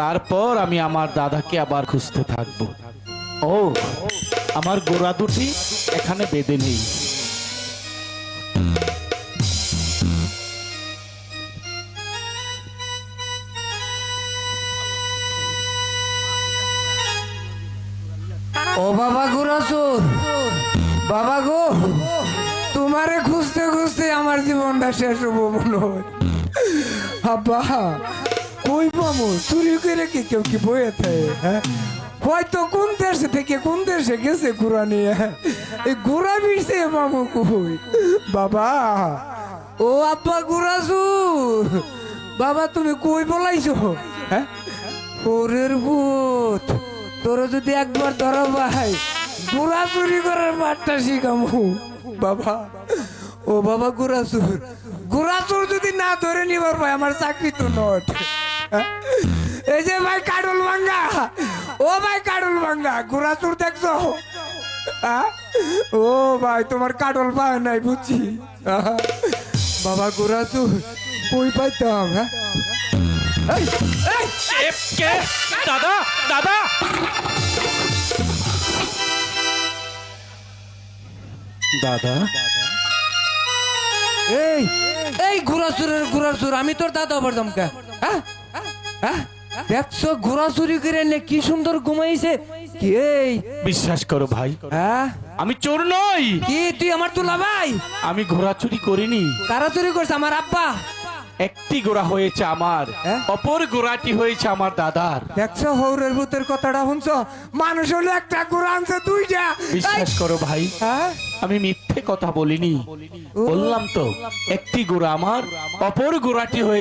তারপর আমি আমার দাদাকে আবার খুঁজতে থাকবো। ও, আমার গোড়া দুটি এখানে বেঁধে নেই। ও বাবা গুরাসুর, বাবা গো, তোমারে খুঁজতে খুঁজতে আমার জীবনটা শেষ হবো মনে হয়। আব্বা কই পাবো? চুরি করে কি কেউ কি বয়ে থাকে? হ্যাঁ, হয়তো কোন দেশ থেকে কোন দেশে গেছে ঘোরা নিয়ে, এই ঘোরা বিরছে মামু কই? বাবা, ও আব্বা গুরাসুর, বাবা তুমি কই বলাইছো? হ্যাঁ, ওরের ভূত, তোর যদি একবার ধরো ভাই, গুড়া চুরি করার মাঠটা শিখামু। বাবা, ও বাবা গুড়াচুর, গুড়াচুর যদি না ধরে নিবার ভাই আমার চাকরি তো নট। এই যে ভাই কাডল ভাঙ্গা, ও ভাই কাডল ভাঙ্গা, গুড়াচুর দেখছো? ও ভাই তোমার কাডল পায় নাই বুঝছি। বাবা গুড়াচুর কই পাইতাম? হ্যাঁ, দাদা, দাদা, দাদা, এই এই ঘোড়াচুরের ঘোড়াচুর, আমি তোর দাদা বলতাম কে? দেখছো ঘোড়া চুরি করে নে কি সুন্দর ঘুমাইছে কি? এই বিশ্বাস করো ভাই, হ্যাঁ, আমি চোর নই। কি তুই আমার তুলা ভাই? আমি ঘোড়া চুরি করিনি। কারা চুরি করছে? আমার আব্বা। একটি গোড়া হয়েছে আমার, হ্যাঁ? অপর গোড়াটি হয়েছে আমার দাদার। দেখছো হৌরের ভূতের কথাটা শুনছো? মানুষ হলো একটা ঘোড়া আনছে দুইটা। বিশ্বাস করো ভাই, হ্যাঁ, আমি মিথ্যে কথা বলিনি। বললাম তো একটি গোড়া আমার, অপর গোড়াটি হয়ে